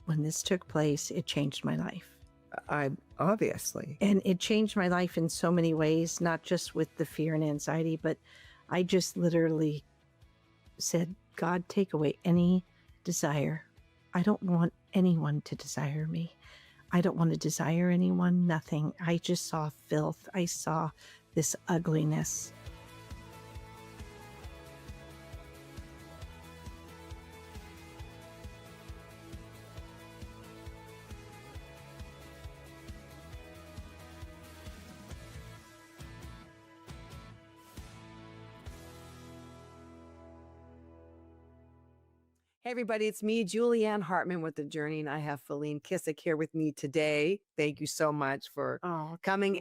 when this took place, it changed my life. Obviously. And it changed my life in so many ways, not just with the fear and anxiety, but I just literally said, God, take away any desire. I don't want anyone to desire me. I don't want to desire anyone, nothing. I just saw filth. I saw this ugliness. Hey, everybody, it's me, Julianne Hartman with The Journey, and I have Faline Kissick here with me today. Thank you so much for coming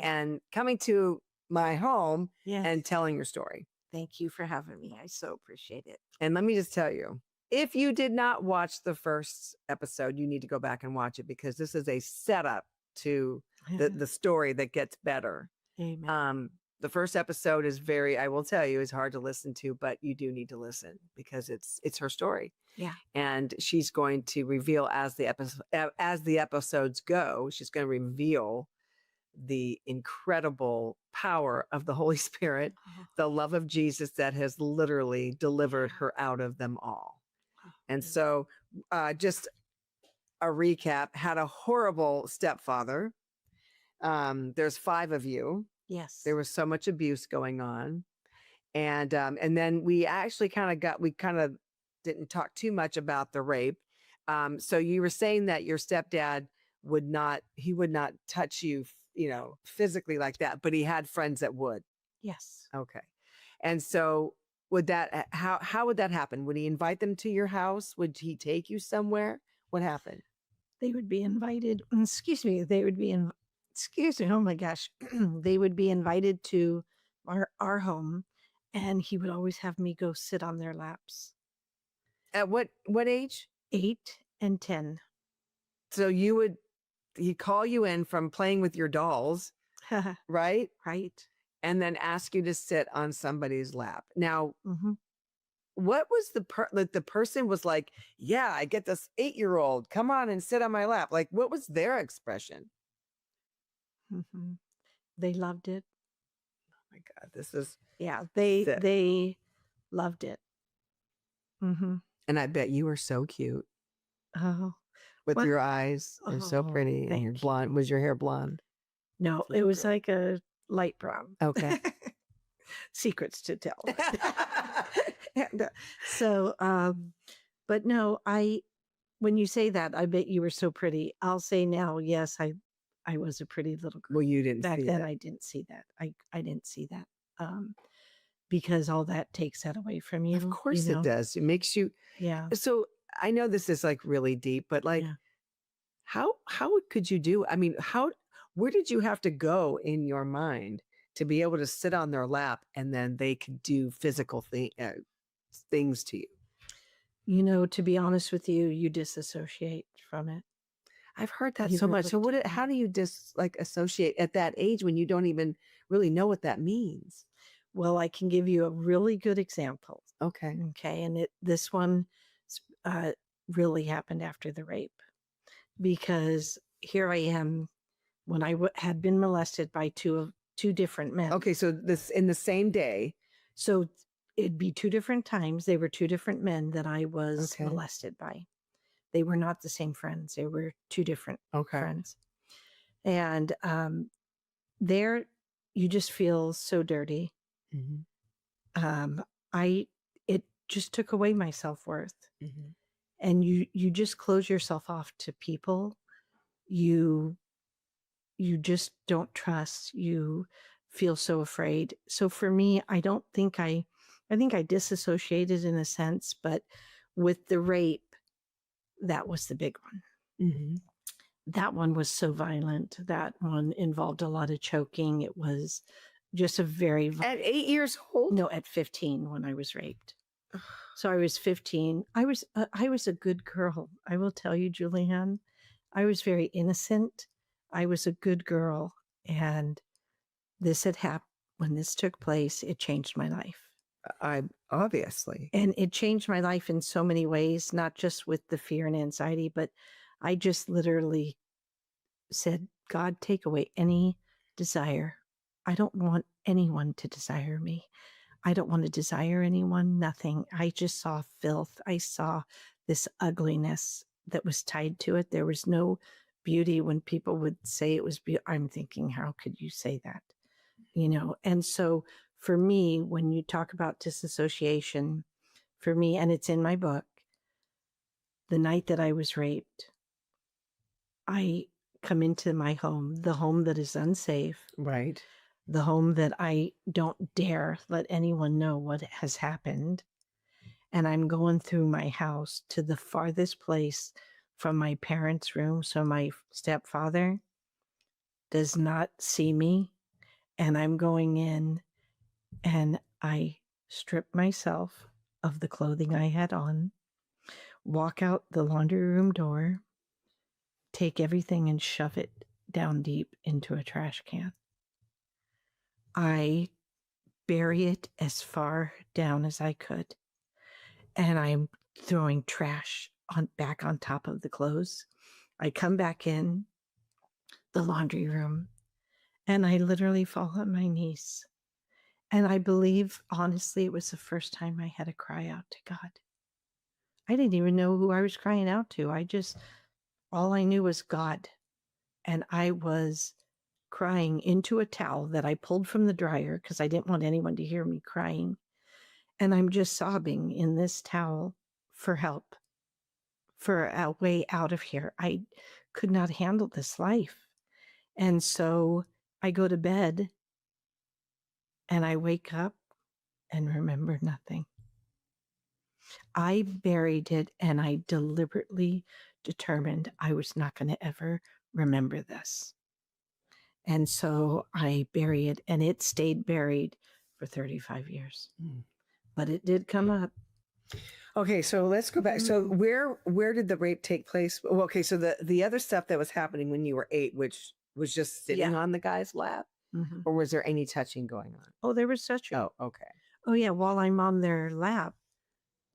to my home and telling your story. Thank you for having me. I so appreciate it. And let me just tell you, if you did not watch the first episode, you need to go back and watch it because this is a setup to the story that gets better. Amen. The first episode is I will tell you, is hard to listen to, but you do need to listen because it's her story. Yeah. And she's going to reveal as the episodes go, she's going to reveal the incredible power of the Holy Spirit, the love of Jesus that has literally delivered her out of them all. And so just a recap, had a horrible stepfather. There's 5 of you. Yes. There was so much abuse going on. And then we actually kind of didn't talk too much about the rape. So you were saying that your stepdad would not touch you, physically like that, but he had friends that would. Yes. Okay. And so how would that happen? Would he invite them to your house? Would he take you somewhere? What happened? They would be invited. Excuse me. Oh my gosh. They would be invited to our home, and he would always have me go sit on their laps. At what age? 8 and 10. So he'd call you in from playing with your dolls, right? Right. And then ask you to sit on somebody's lap. Now, what was the person was like, yeah, I get this 8-year-old, come on and sit on my lap. Like, what was their expression? They loved it. Oh my God, this is they loved it. And I bet you were so cute. Oh, with your eyes, they're so pretty, and you're blonde. Was your hair blonde? No, it was like a light brown. Okay. Secrets to tell. And, but no, when you say that, I bet you were so pretty. I'll say now, yes, I was a pretty little girl. Well, you didn't back see then. that. I didn't see that. I didn't see that because all that takes that away from you. Of course it does. It makes you. Yeah. So I know this is like really deep, but like, how could you do? I mean, where did you have to go in your mind to be able to sit on their lap and then they could do physical things to you? To be honest with you, you disassociate from it. I've heard that so much. So how do you associate at that age when you don't even really know what that means? Well, I can give you a really good example. Okay. Okay. And this one really happened after the rape, because here I am when I had been molested by two different men. Okay. So this in the same day. So it'd be 2 different times. They were 2 different men that I was molested by. They were not the same friends. They were 2 different friends. And there you just feel so dirty. It just took away my self-worth. And you just close yourself off to people. You just don't trust. You feel so afraid. So for me, I think I disassociated in a sense, but with the rape, that was the big one. That one was so violent. That one involved a lot of choking. It was just a very... At 8 years old? No, at 15 when I was raped. So I was 15. I was a good girl. I will tell you, Julianne, I was very innocent. I was a good girl. And this had happened. When this took place, it changed my life. Obviously. And it changed my life in so many ways, not just with the fear and anxiety, but I just literally said, God, take away any desire. I don't want anyone to desire me. I don't want to desire anyone, nothing. I just saw filth. I saw this ugliness that was tied to it. There was no beauty. When people would say it was beauty, I'm thinking, how could you say that? And so for me, when you talk about disassociation, for me, and it's in my book, the night that I was raped, I come into my home, the home that is unsafe, Right. the home that I don't dare let anyone know what has happened. And I'm going through my house to the farthest place from my parents' room. So my stepfather does not see me. And I'm going in and I strip myself of the clothing I had on, walk out the laundry room door, take everything and shove it down deep into a trash can. I bury it as far down as I could. And I'm throwing trash back on top of the clothes. I come back in the laundry room and I literally fall on my knees. And I believe, honestly, it was the first time I had a cry out to God. I didn't even know who I was crying out to. All I knew was God. And I was crying into a towel that I pulled from the dryer because I didn't want anyone to hear me crying. And I'm just sobbing in this towel for help, for a way out of here. I could not handle this life. And so I go to bed and I wake up and remember nothing. I buried it and I deliberately determined I was not going to ever remember this. And so I bury it and it stayed buried for 35 years. But it did come up. Okay, so let's go back. So where did the rape take place? Well, okay, so the other stuff that was happening when you were 8, which was just sitting on the guy's lap, or was there any touching going on? Oh, there was touching. Oh, okay. Oh, yeah. While I'm on their lap,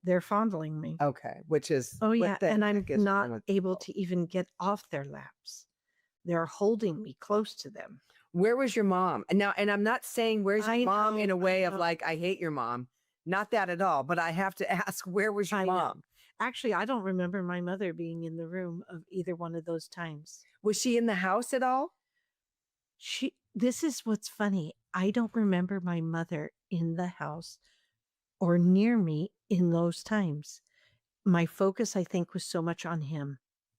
they're fondling me. Okay, which is and I'm not able to even get off their laps. They're holding me close to them. Where was your mom? And I'm not saying where's your mom in a way of like, I hate your mom. Not that at all. But I have to ask, where was your mom? Actually, I don't remember my mother being in the room of either one of those times. Was she in the house at all? This is what's funny. I don't remember my mother in the house or near me in those times. My focus, I think, was so much on him.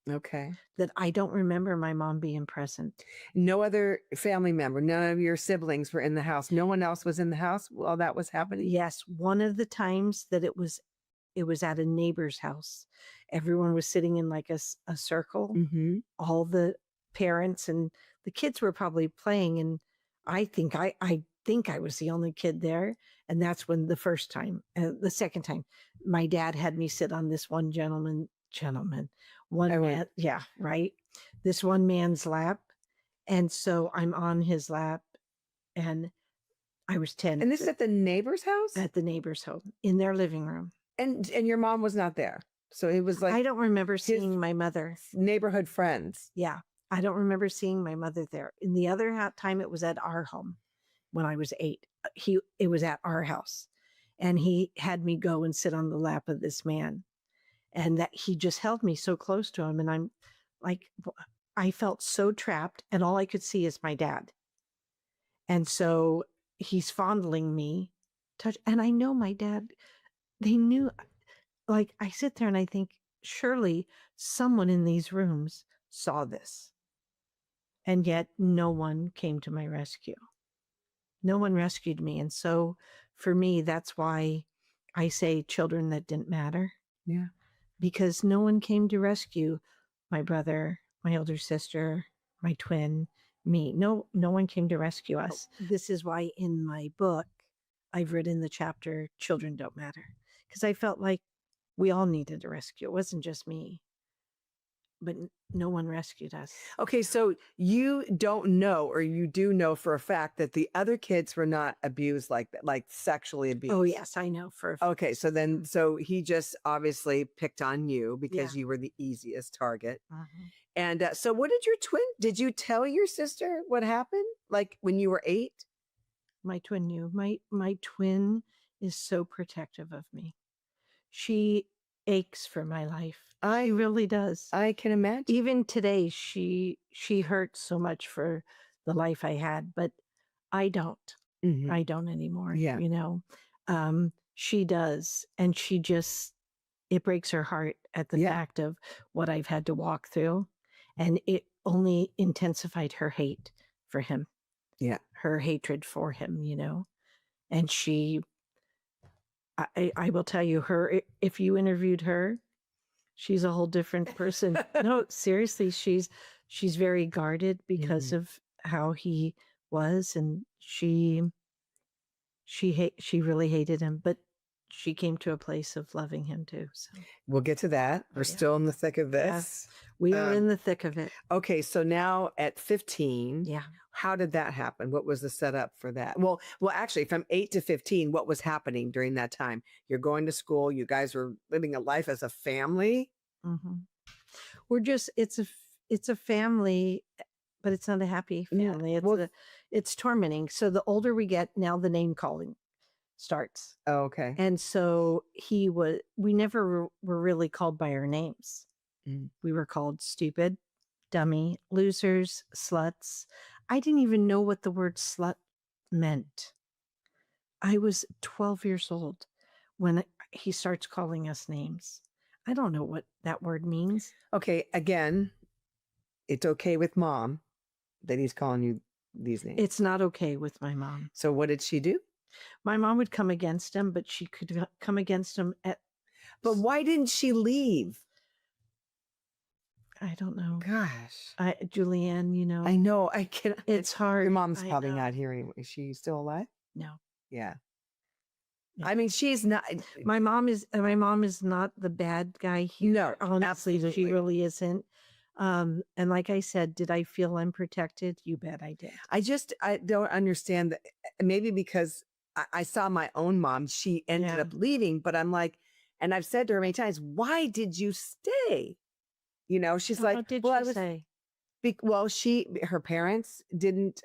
Okay. That I don't remember my mom being present. No other family member, none of your siblings were in the house. No one else was in the house while that was happening? Yes. One of the times that it was at a neighbor's house. Everyone was sitting in like a circle. Mm-hmm. All the parents and the kids were probably playing. And I think I was the only kid there. And that's when the second time, my dad had me sit on this one man, yeah, right. This one man's lap. And so I'm on his lap and I was 10. And this is at the neighbor's house? At the neighbor's home in their living room. And your mom was not there. So it was like, I don't remember seeing my mother. Neighborhood friends. Yeah. I don't remember seeing my mother there. In the other time, it was at our home when I was 8. It was at our house. And he had me go and sit on the lap of this man. And that he just held me so close to him. And I'm like, I felt so trapped. And all I could see is my dad. And so he's fondling me, and I know my dad, they knew, like, I sit there and I think, surely someone in these rooms saw this. And yet no one came to my rescue. No one rescued me. And so for me, that's why I say children that didn't matter. Yeah. Because no one came to rescue my brother, my older sister, my twin, me. No one came to rescue us. This is why in my book, I've written the chapter, Children Don't Matter. Because I felt like we all needed a rescue. It wasn't just me. but no one rescued us. Okay, so you don't know, or you do know for a fact that the other kids were not abused like that, like sexually abused. Oh yes, I know for a fact. Okay, so then, so he just obviously picked on you because Yeah. you were the easiest target. Mhm. And so, what did did you tell your sister what happened? Like when you were 8? My twin knew. My twin is so protective of me. She aches for my life. She really does. I can imagine. Even today, she hurts so much for the life I had, but I don't. Mhm. I don't anymore. Yeah. You know, she does, and it breaks her heart at the Yeah. fact of what I've had to walk through, and it only intensified her hate for him. Yeah. Her hatred for him. You know, and I will tell you, if you interviewed her, she's a whole different person. No, seriously, she's very guarded because Mhm. of how he was, and she really hated him, but she came to a place of loving him too. So We'll get to that. We're yeah. still in the thick of this. Yes, we are in the thick of it. Okay, so now at 15, Yeah. how did that happen? What was the setup for that? Well, actually, from 8 to 15, what was happening during that time? You're going to school. You guys were living a life as a family. Mm-hmm. We're just it's a family, but it's not a happy family. It's tormenting. So the older we get, now the name calling starts. Oh, okay. And so we never were really called by our names. Mm. We were called stupid, dummy, losers, sluts. I didn't even know what the word slut meant. I was 12 years old when he starts calling us names. I don't know what that word means. Okay, again, it's okay with mom that he's calling you these names. It's not okay with my mom. So what did she do? My mom would come against him, but she could come against him But why didn't she leave? I don't know. Gosh. Julianne, you know. I know. I can. It's hard. Your mom's probably not here anyway. Is she still alive? No. Yeah. Yeah. I mean, she's not. My mom is not the bad guy here. No, honestly, absolutely. she really isn't. And like I said, did I feel unprotected? You bet I did. I don't understand that. Maybe because I saw my own mom. She ended up leaving, but I'm like, and I've said to her many times, why did you stay? You know, she's like, what did well, she say? Well, her parents didn't,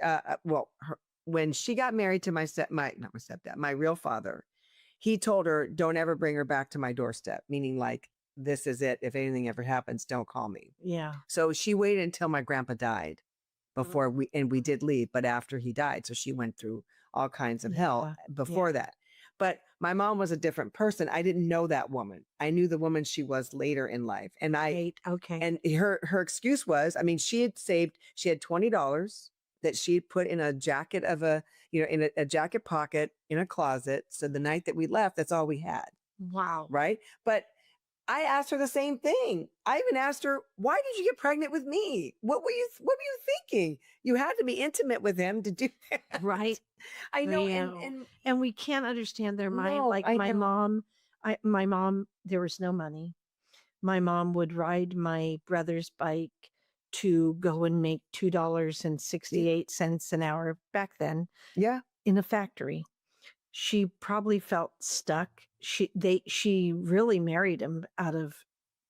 when she got married to not my stepdad, my real father, he told her, don't ever bring her back to my doorstep, meaning like, this is it. If anything ever happens, don't call me. Yeah. So she waited until my grandpa died before we did leave, but after he died. So she went through all kinds of hell before that. But my mom was a different person. I didn't know that woman. I knew the woman she was later in life. And and her excuse was, I mean, she had $20 that she put in a jacket in a jacket pocket in a closet. So the night that we left, that's all we had. Wow. Right. But I asked her the same thing. I even asked her, why did you get pregnant with me? What were you thinking? You had to be intimate with him to do that. Right. I know. And we can't understand their mind. No, like my mom, there was no money. My mom would ride my brother's bike to go and make $2.68 an hour back then. Yeah. In a factory. She probably felt stuck. She really married him out of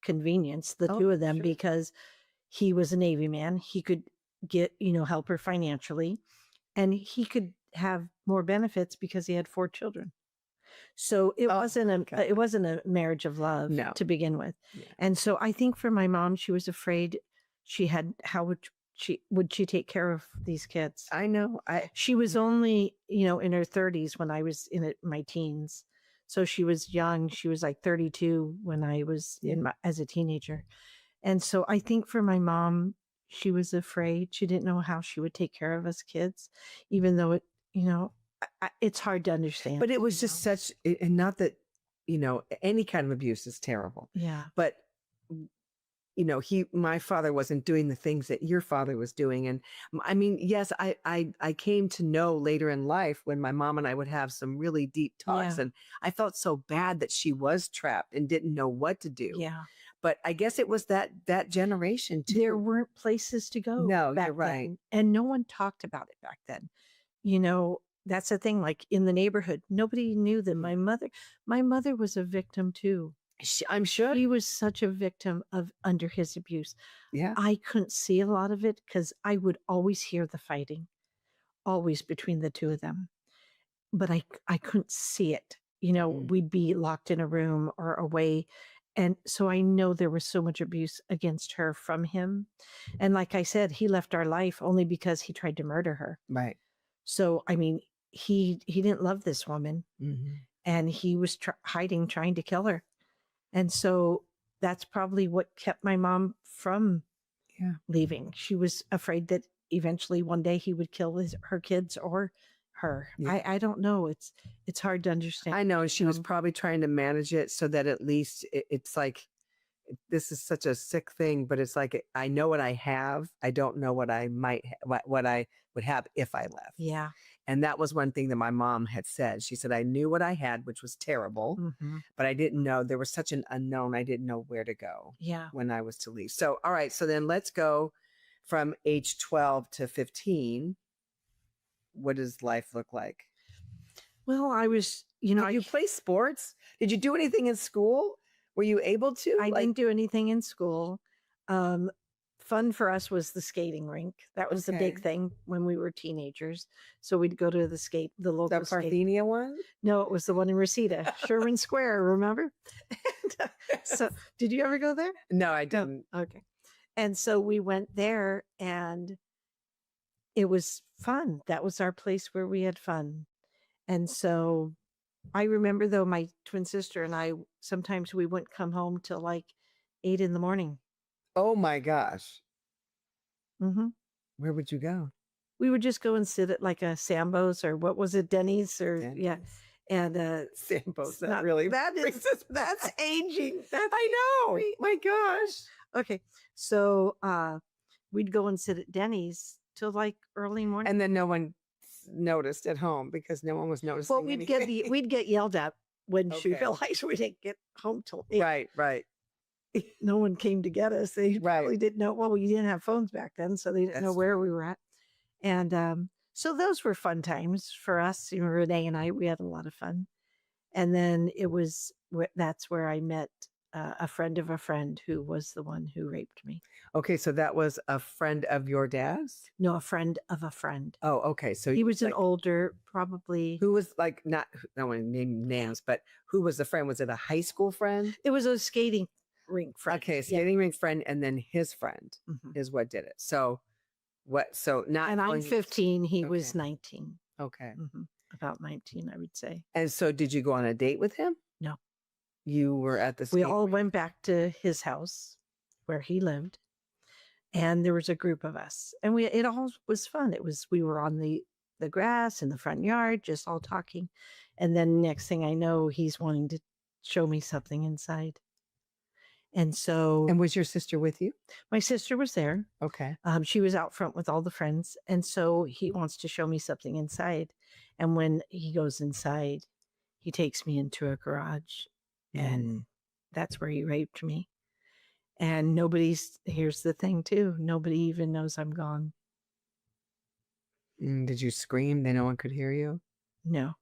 convenience, the two of them, because he was a Navy man. He could get, help her financially, and he could have more benefits because he had 4 children. So it wasn't a marriage of love to begin with. Yeah. And so I think for my mom, she was afraid would she take care of these kids? I know. She was only, in her 30s when I was in my teens. So she was young. She was like 32 when I was as a teenager. And so I think for my mom, she was afraid. She didn't know how she would take care of us kids, even though it's hard to understand. But it was just and not that, any kind of abuse is terrible. Yeah. But my father wasn't doing the things that your father was doing. And I mean, yes, I came to know later in life when my mom and I would have some really deep talks, and I felt so bad that she was trapped and didn't know what to do. Yeah. But I guess it was that generation too. There weren't places to go. No, back you're right. then, and no one talked about it back then. That's the thing. Like in the neighborhood, nobody knew that my mother was a victim too. I'm sure. He was such a victim of under his abuse. Yeah. I couldn't see a lot of it because I would always hear the fighting, always between the two of them. But I couldn't see it. We'd be locked in a room or away. And so I know there was so much abuse against her from him. And like I said, he left our life only because he tried to murder her. Right. So, I mean, he didn't love this woman, and he was hiding, trying to kill her. And so that's probably what kept my mom from leaving. She was afraid that eventually one day he would kill her kids or her. Yeah. I don't know. It's hard to understand. I know. She was probably trying to manage it so that at least it's like, this is such a sick thing, but it's like, I know what I have. I don't know what I might, what I would have if I left. Yeah. And that was one thing that my mom had said. She said, I knew what I had, which was terrible, but I didn't know, there was such an unknown. I didn't know where to go when I was to leave. So, all right. So then let's go from age 12 to 15. What does life look like? Well, I was, Did you play sports? Did you do anything in school? Were you able to? I didn't do anything in school. Fun for us was the skating rink. That was the big thing when we were teenagers. So we'd go to the local The Parthenia one? No, it was the one in Reseda, Sherman Square, remember? So did you ever go there? No, I didn't. No. Okay. And so we went there and it was fun. That was our place where we had fun. And so I remember though, my twin sister and I, sometimes we wouldn't come home till like 8 a.m. Oh my gosh. Mm-hmm. Where would you go? We would just go and sit at like a Sambo's or what was it, Denny's or Denny's. And Sambo's, that really that's aging. I know. My gosh. Okay. So we'd go and sit at Denny's till like early morning. And then no one noticed at home because no one was noticing. Well, we'd get yelled at when she realized we didn't get home till 8. Right. No one came to get us. They really didn't know. Well, we didn't have phones back then, so they didn't know where we were at. And so those were fun times for us. Renee and I, we had a lot of fun. And then that's where I met a friend of a friend who was the one who raped me. Okay, so that was a friend of your dad's? No, a friend of a friend. Oh, okay. So he was an older, probably. Who was like I don't want to name names, but who was the friend? Was it a high school friend? It was a skating rink friend. Okay, skating rink friend, and then his friend is what did it. So what? So not. And I'm 15. He was 19. Okay, about 19, I would say. And so, did you go on a date with him? No. You were at the. We all went back to his house where he lived, and there was a group of us, and it all was fun. We were on the grass in the front yard, just all talking, and then next thing I know, he's wanting to show me something inside. And so. And was your sister with you? My sister was there. Okay. She was out front with all the friends. And so he wants to show me something inside. And when he goes inside, he takes me into a garage. And that's where he raped me. And here's the thing too, nobody even knows I'm gone. Did you scream that no one could hear you? No,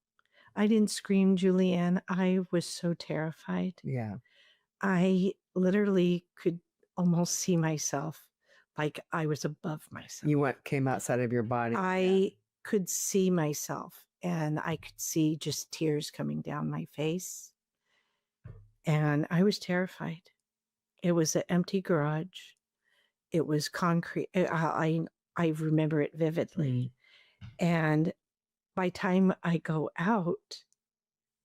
I didn't scream, Julianne. I was so terrified. Yeah. I literally could almost see myself like I was above myself. You came outside of your body. I could see myself and I could see just tears coming down my face. And I was terrified. It was an empty garage. It was concrete. I remember it vividly. And by the time I go out,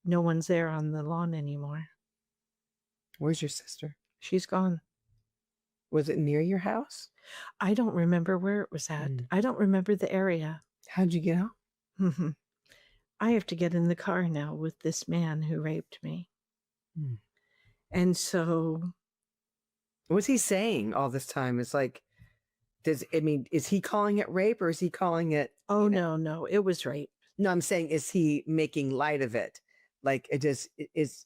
no one's there on the lawn anymore. Where's your sister? She's gone. Was it near your house? I don't remember where it was at. I don't remember the area. How'd you get out? I have to get in the car now with this man who raped me. And so. What's he saying all this time? It's like, is he calling it rape or is he calling it? Oh, no, it was rape. No, I'm saying, is he making light of it? Like, is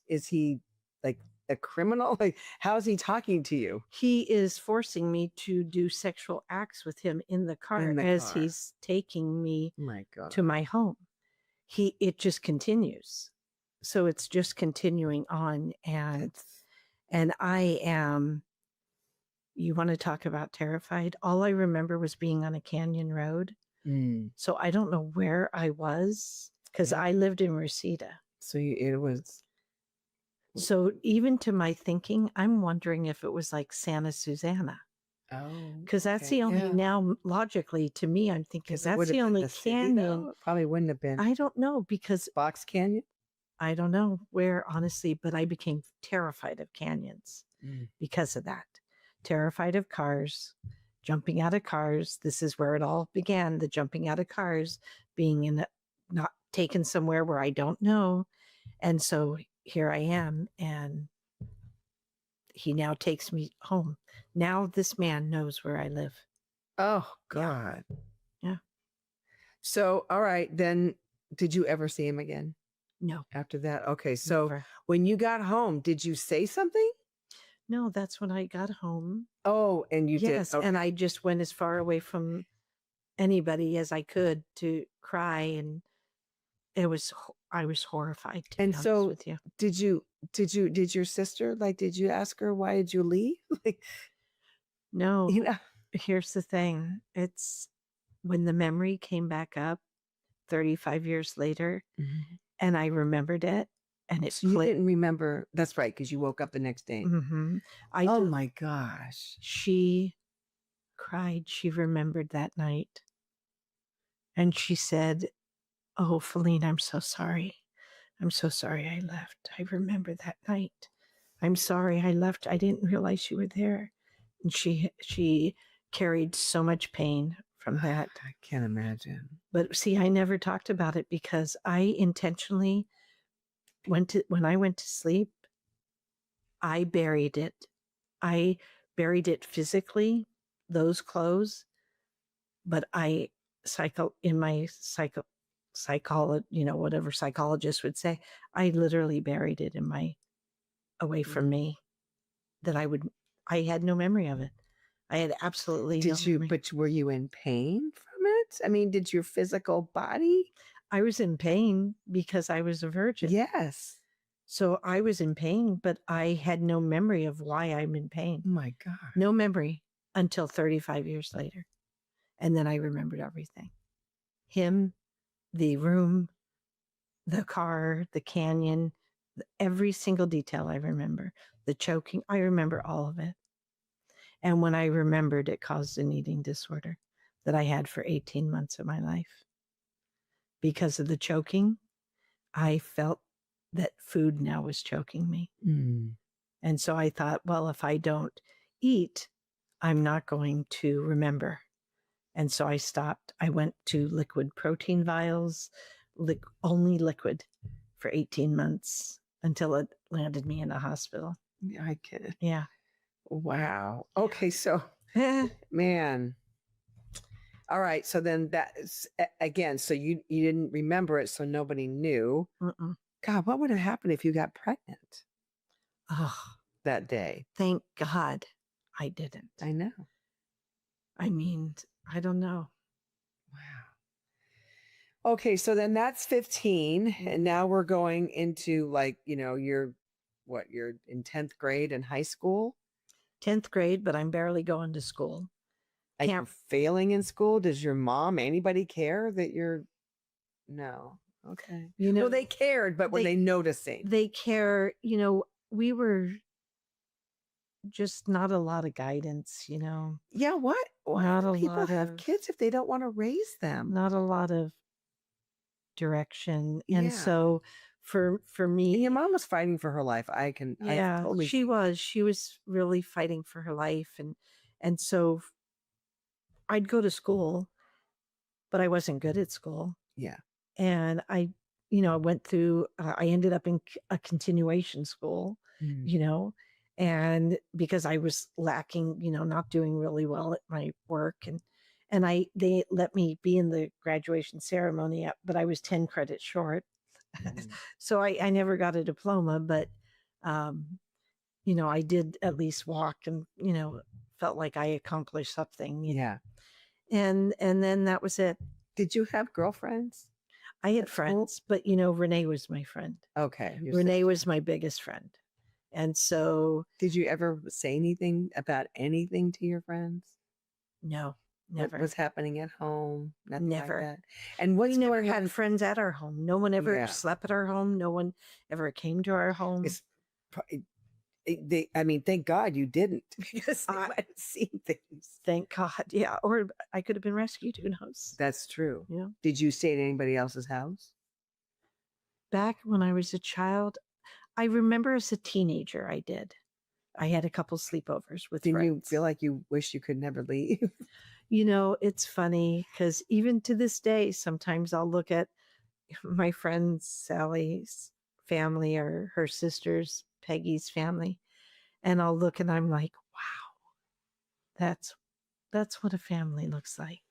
he like a criminal? Like, how's he talking to you He is forcing me to do sexual acts with him in the car in the as car? he's taking me My God. to my home. It just continues. So it's just continuing on, and I am, you want to talk about terrified? All I remember was being on a canyon road. So I don't know where I was because I lived in Reseda. So it was. So even to my thinking, I'm wondering if it was like Santa Susana. Oh, Because that's the only, now logically to me, I'm thinking that's the only canyon. It probably wouldn't have been. I don't know because Box Canyon? I don't know where, honestly, but I became terrified of canyons because of that. Terrified of cars, jumping out of cars. This is where it all began, the jumping out of cars, being not taken somewhere where I don't know. And so here I am, and he now takes me home. Now this man knows where I live. Oh, God. Yeah. So, all right, then did you ever see him again? No. After that? Okay. So Never. when you got home, did you say something? No, that's when I got home. Oh, and you did. Yes. Okay. And I just went as far away from anybody as I could to cry. And I was horrified, to be And honest so with you. did your sister, like, did you ask her, why did you leave? Like, No, you know, here's the thing. It's when the memory came back up 35 years later and I remembered it, and it so you didn't remember. That's right, because you woke up the next day. Oh my gosh. She cried. She remembered that night. And she said, "Oh, Faline, I'm so sorry. I'm so sorry I left. I remember that night. I'm sorry I left. I didn't realize you were there." And she carried so much pain from that. I can't imagine. But see, I never talked about it because I intentionally when I went to sleep, I buried it. I buried it physically, those clothes, but I psychology, whatever psychologist would say, I literally buried it away from me, that I had no memory of it. I had absolutely no memory. But were you in pain from it? I mean, did your physical body? I was in pain because I was a virgin. Yes. So I was in pain, but I had no memory of why I'm in pain. Oh my God. No memory until 35 years later. And then I remembered everything. Him, the room, the car, the canyon, every single detail I remember. The choking, I remember all of it. And when I remembered, it caused an eating disorder that I had for 18 months of my life. Because of the choking, I felt that food now was choking me. And so I thought, well, if I don't eat, I'm not going to remember. And so I stopped. I went to liquid protein vials, only liquid, for 18 months until it landed me in a hospital. Yeah, I get it. Yeah. Wow. Okay. So, man. All right. So then that's again. So you didn't remember it, so nobody knew. God, what would have happened if you got pregnant? Oh, that day? Thank God I didn't. I know. I mean, I don't know. Wow. Okay. So then that's 15. And now we're going into, like, you're in 10th grade in high school? 10th grade, but I'm barely going to school. Are you failing in school? Does your mom, anybody care that you're? No. Okay. Well, they cared, but were they noticing? They care. We were just not a lot of guidance, Yeah. What? Not a people lot have of kids if they don't want to raise them? Not a lot of direction. And so for me, and your mom was fighting for her life. I totally. She was really fighting for her life. And so I'd go to school, but I wasn't good at school. Yeah. And I went through, I ended up in a continuation school, and because I was lacking, not doing really well at my work, and they let me be in the graduation ceremony, but I was 10 credits short. So I never got a diploma, but I did at least walk and, felt like I accomplished something. Yeah. And then that was it. Did you have girlfriends? I had At school? friends, but Renee was my friend. Okay. Your Renee sister. was my biggest friend. And so Did you ever say anything about anything to your friends? no, What never. was happening at home? Nothing Never. like that. And what's We never going on? had friends at our home. No one ever Yeah. slept at our home. No one ever came to our home. It's I mean, thank God you didn't, because they might have seen things. Thank God. Yeah. Or I could have been rescued. Who knows? That's true. Yeah. Did you stay at anybody else's house? Back when I was a child, I remember as a teenager, I did. I had a couple sleepovers with Didn't you friends. feel like you wish you could never leave? It's funny because even to this day, sometimes I'll look at my friend Sally's family or her sister's, Peggy's family, and I'll look and I'm like, wow, that's what a family looks like.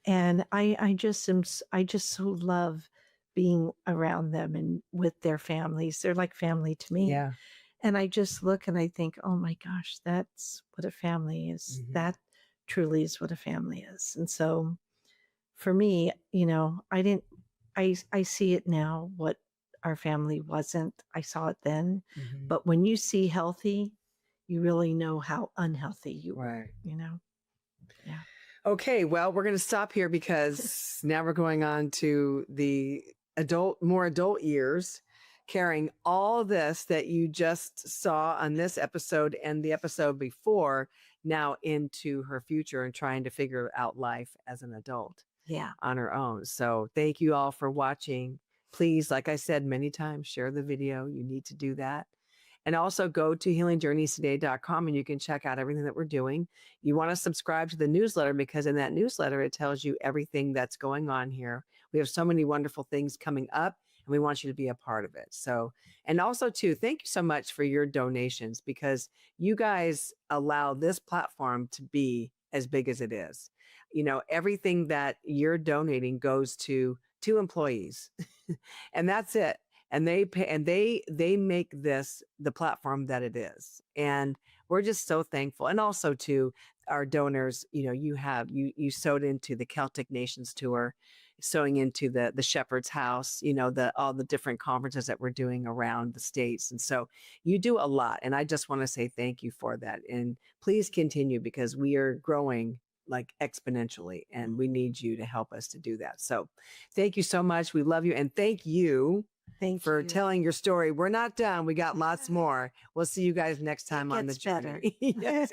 And I just so love being around them and with their families. They're like family to me. Yeah. And I just look and I think, oh my gosh, that's what a family is. Mhm. That truly is what a family is. And so for me, I see it now, what our family wasn't. I saw it then. Mhm. But when you see healthy, you really know how unhealthy you were, Right. Yeah. Okay, well, we're going to stop here because now we're going on to the more adult years, carrying all this that you just saw on this episode and the episode before now into her future and trying to figure out life as an adult. Yeah. On her own. So thank you all for watching. Please, like I said many times, share the video. You need to do that. And also go to healingjourneystoday.com and you can check out everything that we're doing. You want to subscribe to the newsletter because in that newsletter, it tells you everything that's going on here. We have so many wonderful things coming up and we want you to be a part of it. So, and also too, thank you so much for your donations because you guys allow this platform to be as big as it is. Everything that you're donating goes to 2 employees and that's it. And they pay, and they make this the platform that it is. And we're just so thankful. And also to our donors, you sewed into the Celtic Nations tour, sewing into the Shepherd's House, all the different conferences that we're doing around the States. And so you do a lot. And I just want to say thank you for that. And please continue because we are growing like exponentially and we need you to help us to do that. So thank you so much. We love you. And thank you for telling your story. We're not done. We got lots more. We'll see you guys next time on the journey. Better. Yes.